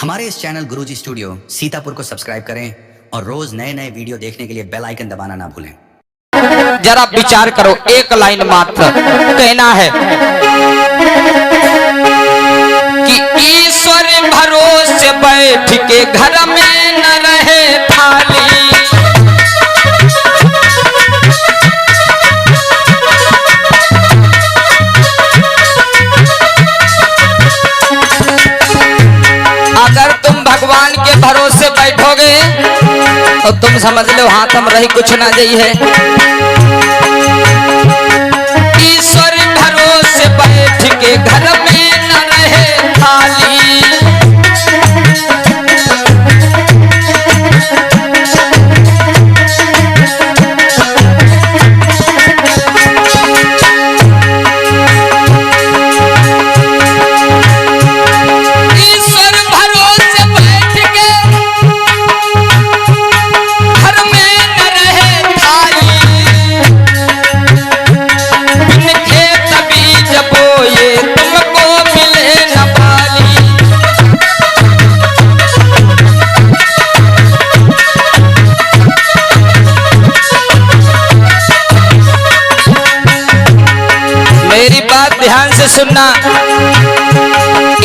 हमारे इस चैनल गुरुजी स्टूडियो सीतापुर को सब्सक्राइब करें और रोज नए नए वीडियो देखने के लिए बेल आइकन दबाना ना भूलें। जरा विचार करो, एक लाइन मात्र कहना है कि ईश्वर भरोसे बैठ के घर में न रहे थाली। अगर तुम भगवान के भरोसे बैठोगे तो तुम समझ लो हाथ हम रही कुछ ना जाई है। ईश्वर भरोसे बैठ के घर में न रहे थाली। ध्यान से सुनना,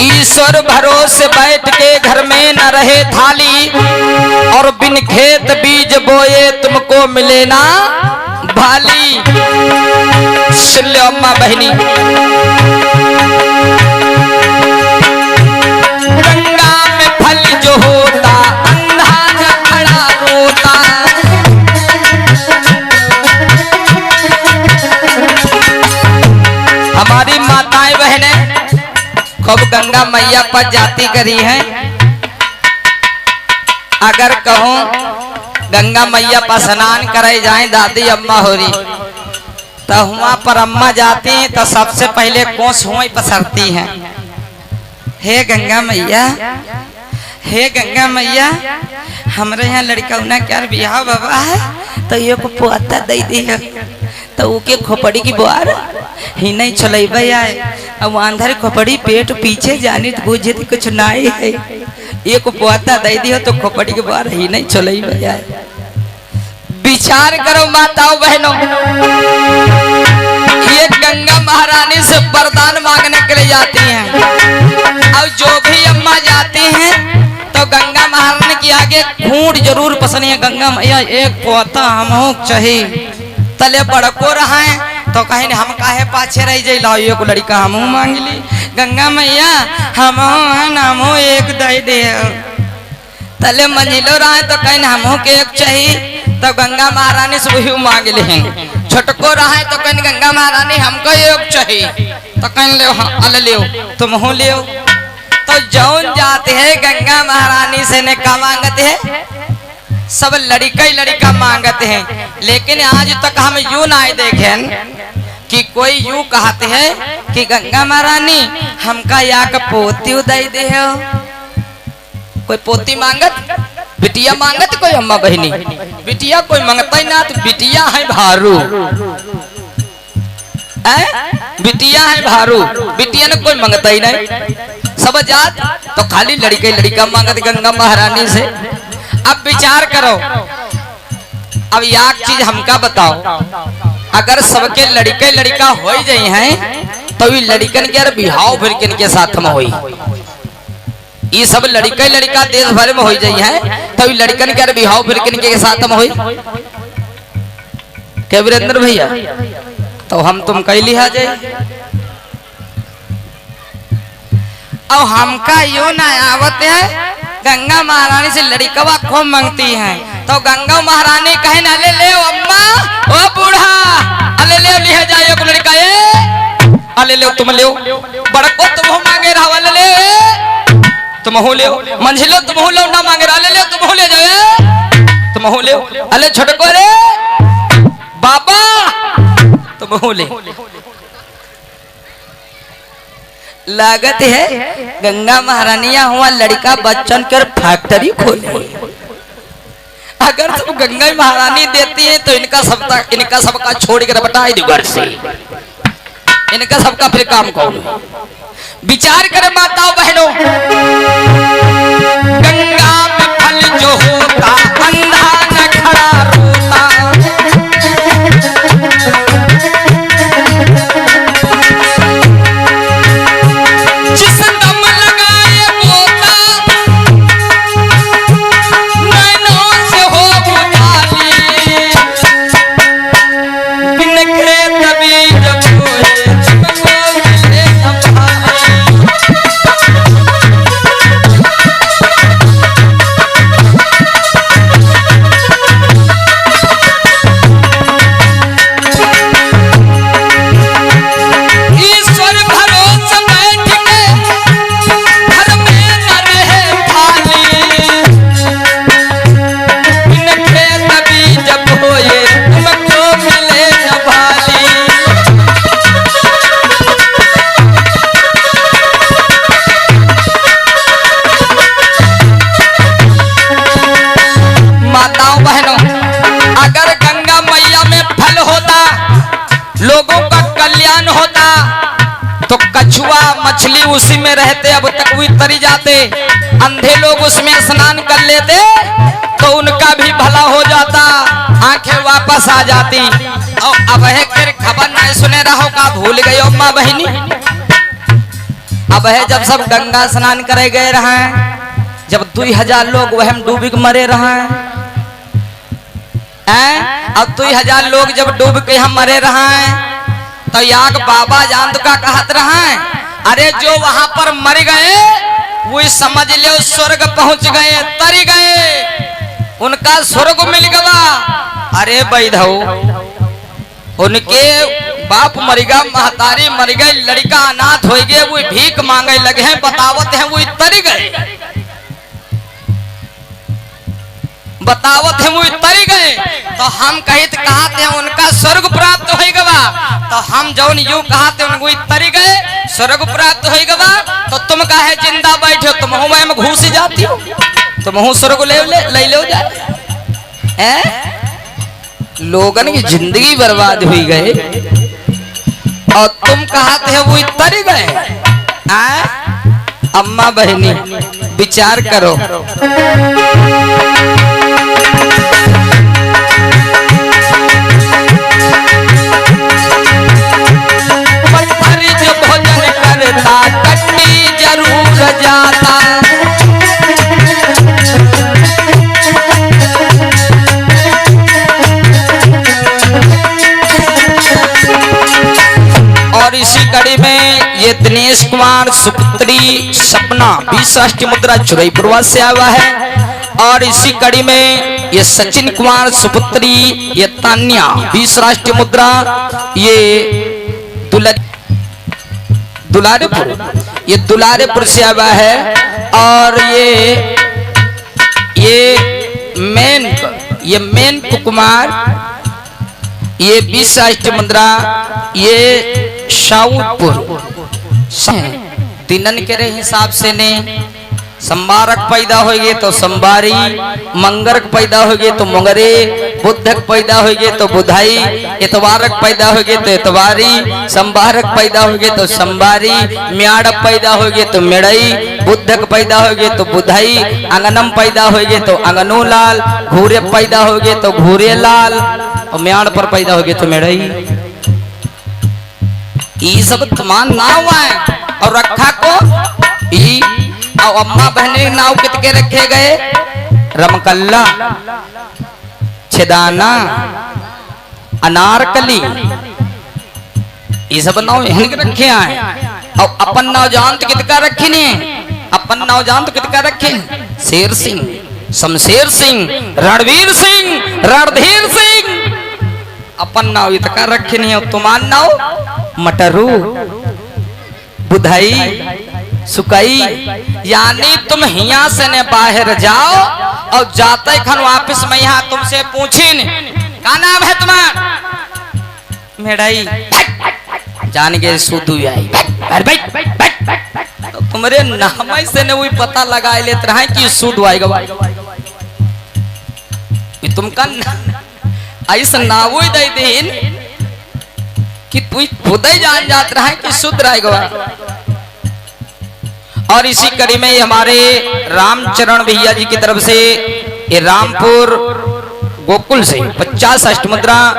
ईश्वर भरोसे बैठ के घर में न रहे थाली और बिन खेत बीज बोए तुमको मिले ना भाली। सुन लो अम्मा बहनी, गंगा में फल जो होता अंधा न खड़ा रोता। हमारी माताएं बहनें खूब गंगा मैया पर जाती करी हैं। अगर कहूं गंगा मैया पर स्नान करे जाए दादी अम्मा हो रही तो वहां पर अम्मा जाती हैं तो सबसे पहले कोस हुआ पसरती हैं, हे गंगा मैया, हे गंगा मैया, हमारे यहाँ लड़का उन्हें क्या बिहाव बाबा है तो ये को पोता दे दी है तो उके खोपड़ी की बुआर ही नहीं चले आए। अब अंधर खोपड़ी पेट पीछे जानी तो बुझे कुछ नहीं है, एक पोता दे दियो तो खोपड़ी के बुआर ही नहीं चले आए। विचार करो माताओं बहनों, ये गंगा महारानी से वरदान मांगने के लिए जाती हैं और जो भी अम्मा जाती हैं तो गंगा महारानी के आगे खूंट जरूर पसंद है। गंगा मैया एक पोता हमको चाहिए, तले बड़को रहा है तो कहीं हम काहे पाछे रह जाए, लाओ एक लड़का हम मांग ली। गंगा मैया हम नामो एक दे दे, तले मंजिलो रहा है तो कहीं हमो के एक चाहिए तो गंगा महारानी से वही मांग ले। छोटको रहा है तो कहीं गंगा महारानी हमको एक चाहिए तो कहीं ले अल ले तुम हो ले। तो जौन जाते है गंगा महारानी से ने का मांगते है, सब लड़का ही लड़का मांगते हैं। लेकिन आज तक हम यूं ना देखें कि कोई यूं कहते हैं कि गंगा महारानी हमका या का पोती उदाई दे हो। कोई पोती मांगत, बिटिया मांगत कोई अम्मा बहनी, बिटिया कोई मांगता ही ना तो बिटिया है भारू, बिटिया है भारू, बिटिया ने कोई मांगता ही नहीं। सब जात तो खाली लड़का ही लड़का मांगत गंगा महारानी से। अब विचार करो, अब एक चीज हमका बताओ, अगर सबके लड़के लड़का हो जाए हैं तो ये लड़कन के बिहाव फिर किन के साथ में होई, ये सब लड़के लड़का देश भर में हो जाए हैं तो ये लड़कन के बिहाव फिर किन के साथ में होई। क्या वीरेंद्र भैया, तो हम तुम कई लिहा जाए। अब हमका यो ना आवत है, गंगा महारानी से लड़कवा खूब मांगती हैं तो गंगा महारानी कहे ना ले ले अम्मा ओ बूढ़ा अले ले लिया जाए एक लड़का ये अले ले तुम ले बड़को तुम हो मांगे रहा ले ले तुम हो ले मंझिलो तुम हो लो ना मांगे रहा ले ले तुम हो ले जाए तुम हो ले अले छोटको रे बाबा तुम हो ले। लागत है गंगा महारानिया हुआ लड़का बच्चन कर फैक्ट्री खोले। अगर सब गंगा महारानी देती है तो इनका सबका छोड़ कर बटाई दो घर से, इनका सबका फिर काम कौन। विचार करें माताओं बहनों, मछली उसी में रहते, अब तक भी तरी जाते। अंधे लोग उसमें स्नान कर लेते तो उनका भी भला हो जाता, आंखें वापस आ जाती। और अब है फिर खबर नहीं सुने रहो का भूल गई अम्मा बहनी। अब है जब सब गंगा स्नान करे गए रहे, जब 2000 लोग वह डूब के मरे रहे हैं। अब 2000 लोग जब डूब के हम मरे रहे तो याग बाबा जान का कहत रहे, अरे जो वहां पर मर गए वो समझ लो स्वर्ग पहुंच गए, तरी गए, उनका स्वर्ग मिल गया। अरे बैधो उनके बाप मर गया, महतारी मर गई, लड़का अनाथ हो गए, वो भीख मांगे लगे हैं, बतावत हैं वो तरी गए, बतावत है वो तरी गए। तो हम कहित कहते हैं उनका स्वर्ग प्राप्त हो गया, तो हम जौन यूं कहते हैं वो तरी गए, स्वर्ग प्राप्त हो गया। तो तुम काहे जिंदा बैठे हो, तुम में घुस जाती हो, तुम स्वर्ग ले लो जाए। लोगन की जिंदगी बर्बाद हुई गए और तुम कहते हैं वो तरी गए। अम्मा बहनी विचार करो। भोजन करता कट्टी जरूर जाता, और इसी कड़ी में ये दिनेश कुमार सुपुत्री सपना 20 राष्ट्रीय मुद्रा चुरईपुरवा से आया है। और इसी कड़ी में ये सचिन कुमार सुपुत्री ये तान्या 20 राष्ट्रीय मुद्रा ये दुलारेपुर से आया है। और ये मेन कुमार ये 20 राष्ट्रीय मुद्रा ये शाऊपुर दिनन के हिसाब से ने संबारक पैदा होगे तो संबारी, मंगरक पैदा होगे तो मंगरे, बुद्धक पैदा होगे तो बुधाई, इतवारक पैदा होगे तो इतवारी, संबारक पैदा होगे तो संबारी, म्याड़क पैदा होगे तो मेड़ई, बुद्धक पैदा होगे तो बुधाई, अंगनम पैदा होगे तो अंगनो लाल, घूरे पैदा होगे तो घूरे लाल, और म्याड़ पर पैदा होगे तो मेड़ई। ये सब तमान नाव है और रखा को ई और अम्मा बहने नाव कितके रखे गए, रमकल्ला, छेदाना, अनारकली, ये सब नाव इनके रखे हैं। और अपन नाव जान तो कितका रखे ने, अपन नाव जान तो कितका रखे, शेर सिंह, शमशेर सिंह, रणवीर सिंह, रणधीर सिंह, अपन नाव इतका रखे नहीं। तुमान नाव मटरू, बुधाई, सुकई, यानी तुम हिया से ने बाहर जाओ और जाते खन वापस मैं यहाँ तुमसे पूछिन क्या नाम है तुम्हारा, मेढ़ई, जान के सुधु आई, तो तुम्हारे नाम से ने वही पता लगा लेते रहे कि सुधु आएगा, तुमका ऐसा नाव ही दे देन कि तू खुद ही जान जात रहा है कि शुद्ध रहेगा। और इसी कड़ी में हमारे रामचरण भैया जी की तरफ से ये रामपुर गोकुल से 50 अष्टमुद्रा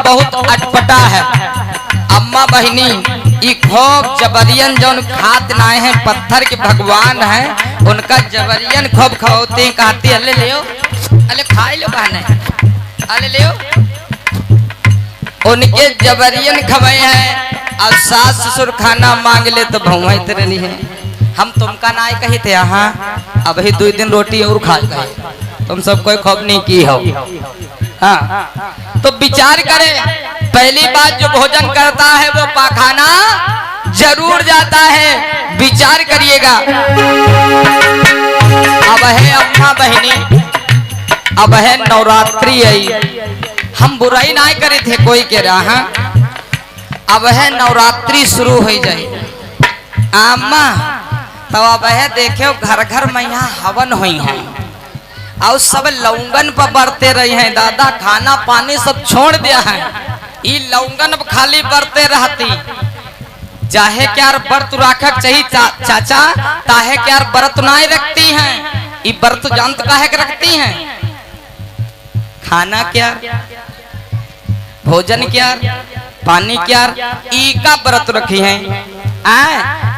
बहुत अटपटा है। अम्मा बहनी ये खूब जबरियन जौन खात नाए हैं, पत्थर के भगवान हैं, उनका जबरियन खूब खाते हैं, कहते अले ले अले खाए लो कहने अले ले उनके जबरियन खवाए हैं। अब सास ससुर खाना मांग ले तो भौवा रही है। हम तुमका ना कही थे हाँ अब ही 2 दिन रोटी और खा गए, तुम सब कोई खौफ नहीं की हो। हाँ तो विचार करें, पहली बात जो भोजन करता है वो पाखाना जरूर जाता है, विचार करिएगा। अब है अम्मा बहनी, अब है नवरात्रि आई, हम बुराई ना करे थे कोई कह रहा हाँ। अब है नवरात्रि शुरू हो जाए अम्मा, तो अब है देखो घर घर में यहाँ हवन हुई है और सब लौंगन पर बढ़ते रही हैं। दादा खाना पानी सब छोड़ दिया है, ये लौंगन अब खाली बढ़ते रहती। चाहे क्या व्रत रखक चाहिए चाचा, ताहे क्या व्रत नहीं रखती हैं, ये व्रत जानत काहे के रखती हैं। खाना क्या, भोजन क्या, पानी क्या, ई का व्रत रखी हैं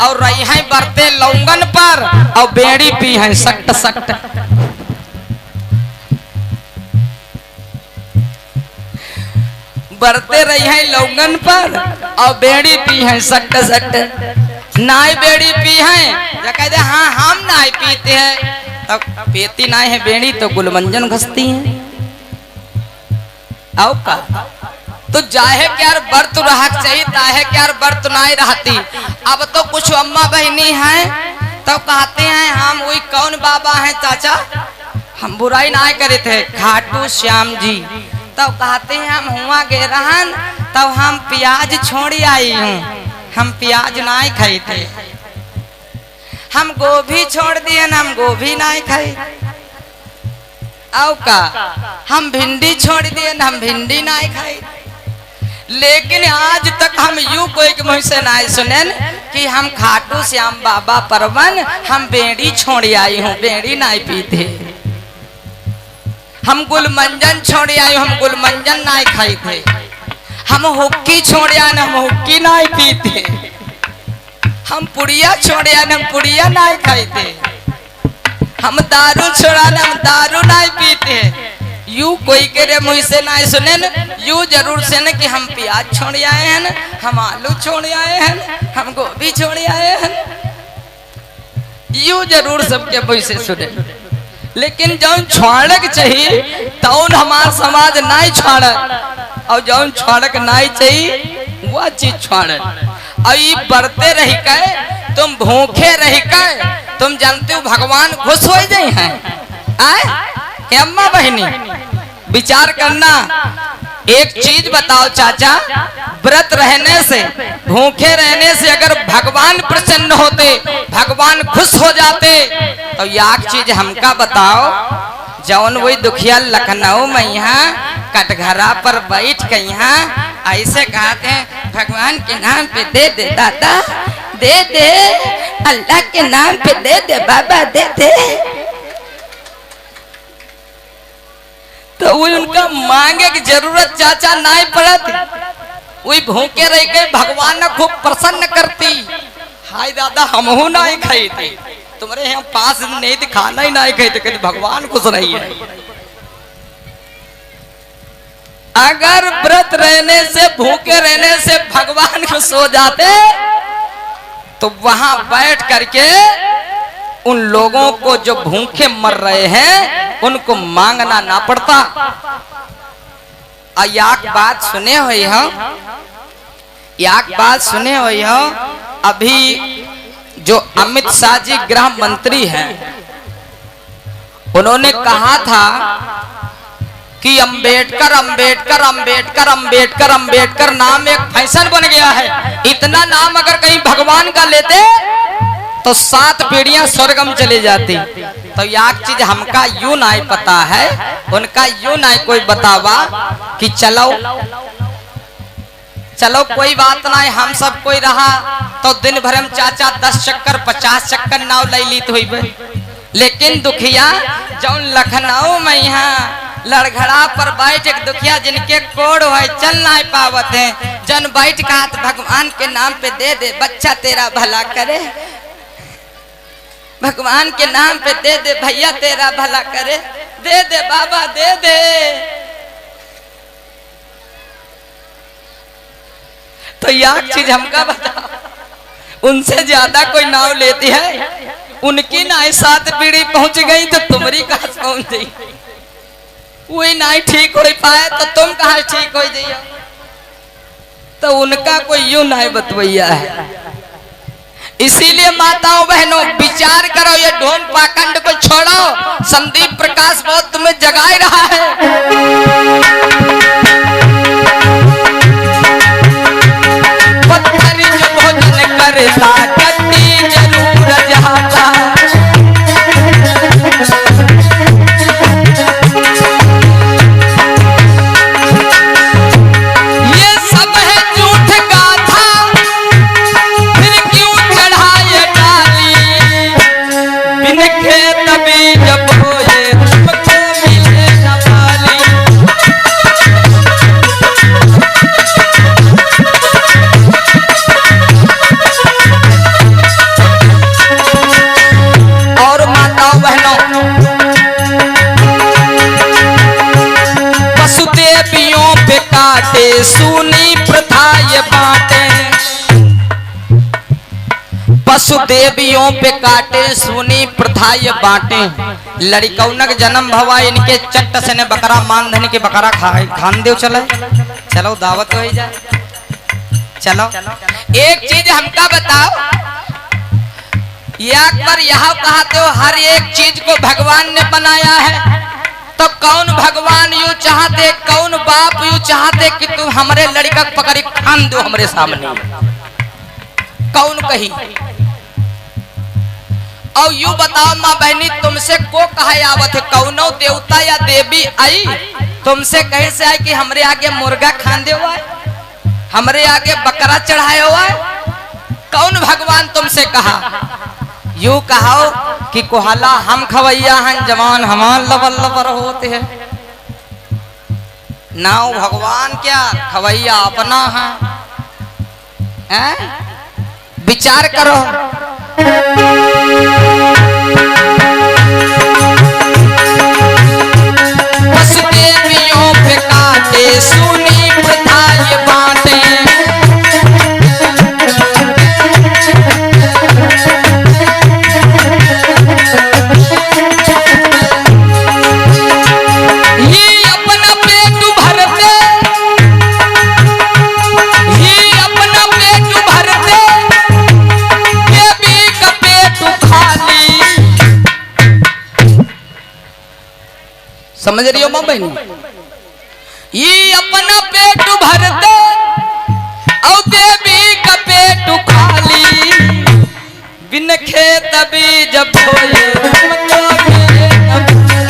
और रही हैं बरते लौंगन पर और बेड़ी पी हैं सख्त सख्त। बरते रही हैं लौंगन पर और बेड़ी पी हैं सख्त सख्त। नाई बेड़ी पी हैं, कहते हाँ हम नाई पीते हैं, तो पीती नाई है बेड़ी तो गुलमंजन घसती हैं। आओ का तो जाहे क्या व्रत रहक चाहिए, ताहे क्या व्रत नहीं रहती। अब तो कुछ अम्मा बहनी हैं तो कहते हैं हम वही कौन बाबा हैं चाचा, हम बुराई नहीं करे थे, खाटू श्याम जी। तो कहते हैं हम हुआ गे रहन तो हम प्याज छोड़ आई हूँ, हम प्याज नहीं खाई थे। हम गोभी छोड़ दिए ना, हम गोभी नहीं खाई। आओ का हम भिंडी छोड़ दिए ना, हम भिंडी नहीं खाई। लेकिन आज तक हम यूं कोई के मुँह से नहीं सुने कि हम खाटू श्याम बाबा परवन हम बेड़ी छोड़ आई हूँ, बेड़ी नहीं पीते। हम गुलमंजन छोड़ आई हूँ, हम गुलमंजन नहीं खाई थे। हम हुक्की छोड़ आए, हम हुक्की नहीं पीते। हम पुड़िया छोड़ आए, हम पुड़िया नहीं खाई थे। हम दारू छोड़ा, हम दारू नहीं पीते। यू कोई के मुँह से नहीं सुने न, यू जरूर से न कि हम प्याज छोड़ आए हैं, हम आलू छोड़ आए हैं, हम गोभी छोड़ आए हैं, यू जरूर सबके मुँह से सुने। लेकिन जौन छोड़क चाहिए तौन हमारा समाज नहीं छोड़, और जौन छोड़क नहीं चाहिए वह चीज छोड़। और ये बढ़ते रही के तुम भूखे रही के तुम जानते हो भगवान खुश हो जाए हैं। आए अम्मा बहनी विचार करना, एक चीज बताओ चाचा, व्रत रहने से भूखे रहने से अगर भगवान प्रसन्न होते, भगवान खुश हो जाते, तो एक चीज हमका बताओ। जौन वही दुखिया लखनऊ में यहाँ कटघरा पर बैठ के यहाँ ऐसे कहते हैं भगवान के नाम पे दे दे दादा, दे दे अल्लाह के नाम पे दे दे बाबा, दे दे। तो वही उनका मांगे की जरूरत चाचा नहीं पड़ती, वही भूखे रह के भगवान ने खूब प्रसन्न करती। हाय दादा हमहू नहीं खाई थी, तुम्हारे यहाँ पास नहीं थी, खाना ही नहीं खाई थी, भगवान खुश रही है। अगर व्रत रहने से भूखे रहने से भगवान खुश हो जाते तो वहां बैठ करके उन लोगों को जो भूखे मर रहे हैं उनको मांगना ना पड़ता। एक बात सुने हुई हो, एक बात सुने हुई हो, अभी जो अमित शाह जी गृह मंत्री हैं उन्होंने कहा था कि अंबेडकर अंबेडकर अंबेडकर अंबेडकर अंबेडकर नाम एक फैशन बन गया है। इतना नाम अगर कहीं भगवान का लेते तो 7 पीढ़ियां स्वर्गम चली जाती। तो एक चीज हमका यूं नहीं पता है, उनका यूं नहीं कोई बतावा कि चलो चलो कोई बात नहीं, हम सब कोई रहा तो दिन भर हम चाचा 10 चक्कर 50 चक्कर नाव ले ली तो हुई। लेकिन दुखिया जौन लखनऊ में यहाँ लड़घड़ा पर बैठ एक दुखिया जिनके कोड़ है चल नहीं पावत है, जन बैठ का हाथ भगवान के नाम पे दे दे बच्चा तेरा भला करे, भगवान के नाम पे दे दे भैया तेरा भला करे, दे दे बाबा दे दे। तो एक चीज हमका बताओ, उनसे ज्यादा कोई नाव लेती है, उनकी नाई 7 पीढ़ी पहुंच गई तो तुम्हारी कहां पहुंच गई? वही नाई ठीक हो पाए तो तुम कहां ठीक हो जाइए? तो उनका कोई यूं नाई बतवैया है। इसीलिए माताओं बहनों विचार करो, ये ढोंग पाखंड को छोड़ो। संदीप प्रकाश बहुत तुम्हें जगाए रहा है। पत्थर जो भोजन करता कटी जरूर जाता, ये सब है झूठ गाथा, फिर क्यों चढ़ाए डाली? बिन खेत बीज बोए तुमको मिले न पाली। और माताओं बहनों, पशुदेवियों पे काटे सूनी प्रथा ये बांटे, पशुदेवियों पे काटे सूनी प्रथा ये बांटे। लड़कौनक जन्म भवा इनके चट्ट से ने बकरा मान धन के बकरा खान दो। चले चलो दावत हो जाए। चलो एक चीज हमका बताओ, एक बार यहाँ कहते हो हर एक चीज को भगवान ने बनाया है, तो कौन भगवान यूं चाहते, कौन बाप यूं चाहते कि तुम हमारे लड़का पकड़ी खान दो हमारे सामने? कौन कही? और यूं बताओ माँ बहनी, तुमसे को कहा आवत है? कौनो देवता या देवी आई तुमसे कहीं से आई कि हमरे आगे मुर्गा खान दे हुआ है, हमरे आगे बकरा चढ़ाया हुआ है? कौन भगवान तुमसे कहा? यूं कहो कि कोहला हम खवैया हैं, जवान हमार लबर लबर होते हैं। नाव भगवान क्या, खवैया अपना है। विचार करो। पशुदेवियों पे काटे सूनी प्रथा ये बांटे, ये अपना पेट भरते, ये अपना पेट भरते, देवी का पेट खाली। समझ रही हो मां बहनी? ये अपना पेट भरते और देवी का पेट खाली। बिन खेत बीज बोए तुमको मिले न पाली।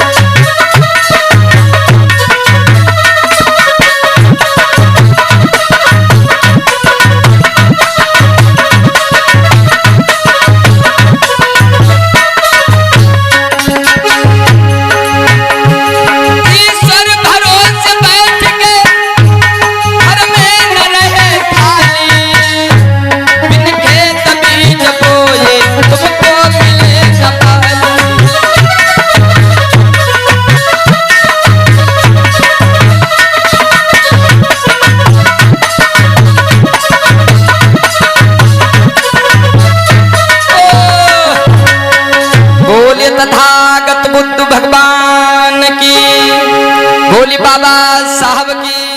ईश्वर भरोसे बैठ के घर में न रहे खाली। बिन खेत बीज बोए तुमको मिले न पाली। बोले तथागत बुद्ध भगवान की, भोले बाबा साहब की।